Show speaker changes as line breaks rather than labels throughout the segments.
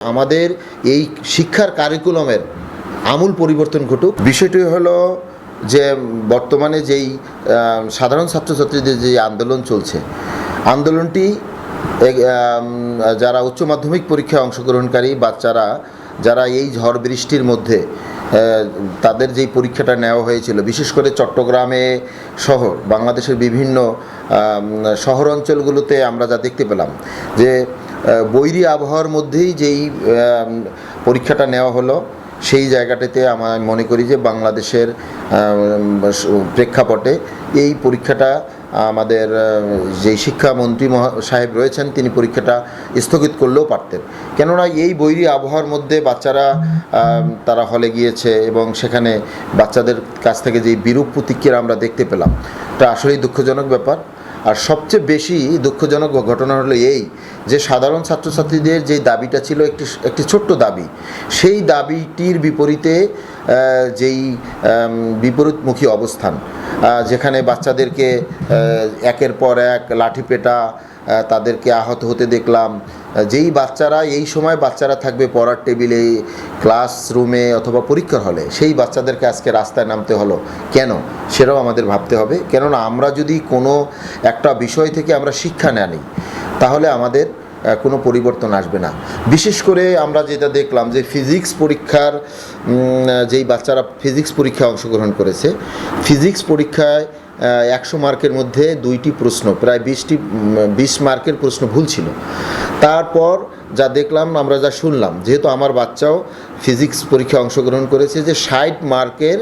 আমাদের এই শিক্ষার কারিকুলামের আমূল পরিবর্তন ঘটুক। বিষয়টি হলো যে বর্তমানে যেই সাধারণ ছাত্রছাত্রীদের যে আন্দোলন চলছে, আন্দোলনটি যারা উচ্চ মাধ্যমিক পরীক্ষায় অংশগ্রহণকারী বাচ্চারা যারা এই ঝড় বৃষ্টির মধ্যে তাদের যেই পরীক্ষাটা নেওয়া হয়েছিল, বিশেষ করে চট্টগ্রামে সহ বাংলাদেশের বিভিন্ন শহর অঞ্চলগুলোতে আমরা যা দেখতে পেলাম যে বৈরী আবহাওয়ার মধ্যেই যেই পরীক্ষাটা নেওয়া হলো, সেই জায়গাটাতে আমার মনে করি যে বাংলাদেশের প্রেক্ষাপটে এই পরীক্ষাটা আমাদের যেই শিক্ষামন্ত্রী সাহেব রয়েছেন তিনি পরীক্ষাটা স্থগিত করলেও পারতেন। কেননা এই বৈরী আবহাওয়ার মধ্যে বাচ্চারা তারা হলে গিয়েছে এবং সেখানে বাচ্চাদের কাছ থেকে যেই বিরূপ প্রতিক্রিয়া আমরা দেখতে পেলাম, এটা আসলেই দুঃখজনক ব্যাপার। আর সবচেয়ে বেশি দুঃখজনক ঘটনা হলো এই যে সাধারণ ছাত্রছাত্রীদের যে দাবিটা ছিল একটি ছোট্ট দাবি, সেই দাবিটির বিপরীতে যেই বিপরীতমুখী অবস্থান, যেখানে বাচ্চাদেরকে একের পর এক লাঠিপেটা তাদেরকে আহত হতে দেখলাম। যেই বাচ্চারা এই সময় বাচ্চারা থাকবে পড়ার টেবিলে, ক্লাসরুমে অথবা পরীক্ষার হলে, সেই বাচ্চাদেরকে আজকে রাস্তায় নামতে হলো কেন, সেটাও আমাদের ভাবতে হবে। কেননা আমরা যদি কোনো একটা বিষয় থেকে আমরা শিক্ষা না নিই তাহলে আমাদের কোনো পরিবর্তন আসবে না। বিশেষ করে আমরা যেটা দেখলাম যে ফিজিক্স পরীক্ষার যেই বাচ্চারা ফিজিক্স পরীক্ষায় অংশগ্রহণ করেছে, ফিজিক্স পরীক্ষায় 100 মার্কের মধ্যে 2টি প্রশ্ন, প্রায় 20 মার্কের প্রশ্ন ভুল ছিল। তারপর যা দেখলাম, আমরা যা শুনলাম, যেহেতু আমার বাচ্চাও ফিজিক্স পরীক্ষায় অংশগ্রহণ করেছে, যে 60 মার্কের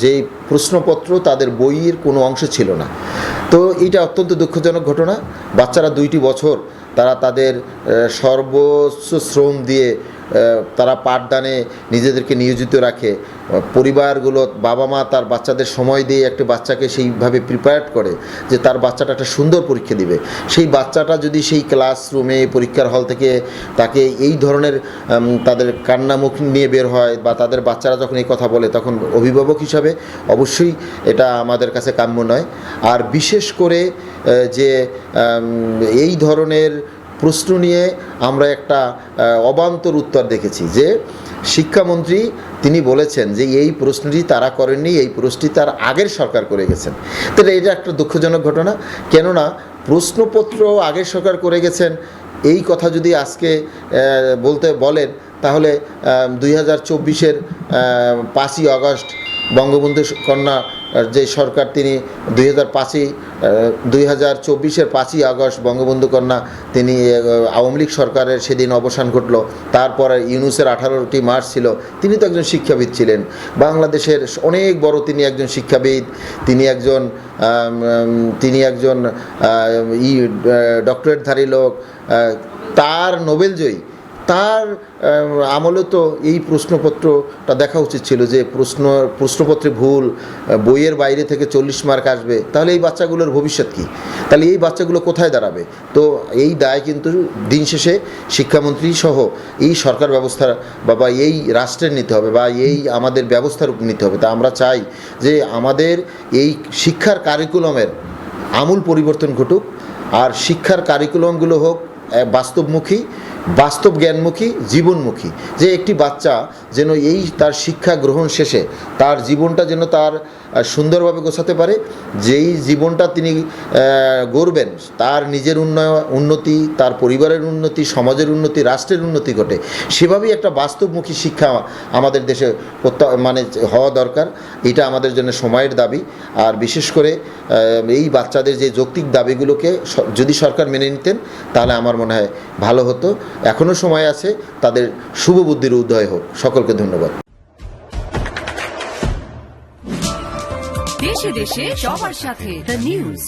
যেই প্রশ্নপত্র তাদের বইয়ের কোনো অংশ ছিল না। তো এটা অত্যন্ত দুঃখজনক ঘটনা। বাচ্চারা 2টি বছর তারা তাদের সর্বোচ্চ শ্রম দিয়ে তারা পাঠদানে নিজেদেরকে নিয়োজিত রাখে, পরিবারগুলো বাবা মা তার বাচ্চাদের সময় দিয়ে একটা বাচ্চাকে সেইভাবে প্রিপেয়ার করে যে তার বাচ্চাটা একটা সুন্দর পরীক্ষা দিবে। সেই বাচ্চাটা যদি সেই ক্লাসরুমে পরীক্ষার হল থেকে তাকে এই ধরনের তাদের কান্নামুখ নিয়ে বের হয়, বা তাদের বাচ্চারা যখন এই কথা বলে, তখন অভিভাবক হিসাবে অবশ্যই এটা আমাদের কাছে কাম্য নয়। আর বিশেষ করে যে এই ধরনের প্রশ্ন নিয়ে আমরা একটা অবান্তর উত্তর দেখেছি যে শিক্ষামন্ত্রী তিনি বলেছেন যে এই প্রশ্নটি তারা করেননি, এই প্রশ্নটি তার আগের সরকার করে গেছেন। তাহলে এটা একটা দুঃখজনক ঘটনা। কেননা প্রশ্নপত্র আগের সরকার করে গেছেন, এই কথা যদি আজকে বলেন তাহলে 2024-এর 5ই আগস্ট বঙ্গবন্ধু কন্যা যে সরকার, তিনি 2024-এর 5ই আগস্ট বঙ্গবন্ধু কন্যা তিনি আওয়ামী লীগ সরকারের সেদিন অবসান ঘটল। তারপরে ইউনূসের 18টি মার্চ ছিল। তিনি তো একজন শিক্ষাবিদ ছিলেন, বাংলাদেশের অনেক বড় তিনি একজন শিক্ষাবিদ, তিনি একজন ডক্টরেটধারী লোক, তার নোবেলজয়ী। তার আমলে তো এই প্রশ্নপত্রটা দেখা উচিত ছিল যে প্রশ্নপত্রে ভুল, বইয়ের বাইরে থেকে 40 মার্ক আসবে, তাহলে এই বাচ্চাগুলোর ভবিষ্যৎ কী? তাহলে এই বাচ্চাগুলো কোথায় দাঁড়াবে? তো এই দায় কিন্তু দিন শেষে শিক্ষামন্ত্রী সহ এই সরকার ব্যবস্থা বা এই রাষ্ট্রের নিতে হবে, বা এই আমাদের ব্যবস্থার উপর নিতে হবে। তা আমরা চাই যে আমাদের এই শিক্ষার কারিকুলামের আমূল পরিবর্তন ঘটুক, আর শিক্ষার কারিকুলামগুলো হোক বাস্তবমুখী, বাস্তব জ্ঞানমুখী, জীবনমুখী। যে একটি বাচ্চা যেন এই তার শিক্ষা গ্রহণ শেষে তার জীবনটা যেন তার সুন্দরভাবে গোছাতে পারে, যেই জীবনটা তিনি গড়বেন তার নিজের উন্নতি, তার পরিবারের উন্নতি, সমাজের উন্নতি, রাষ্ট্রের উন্নতি ঘটে, সেভাবেই একটা বাস্তবমুখী শিক্ষা আমাদের দেশে হওয়া দরকার। এটা আমাদের জন্য সময়ের দাবি। আর বিশেষ করে এই বাচ্চাদের যে যৌক্তিক দাবিগুলোকে যদি সরকার মেনে নিতেন তাহলে আমার মনে হয় ভালো হতো। এখনও সময় আছে, তাদের শুভ বুদ্ধির উদয় হোক। সকলকে ধন্যবাদ।
দেশে দেশে সবার সাথে দ্য নিউজ।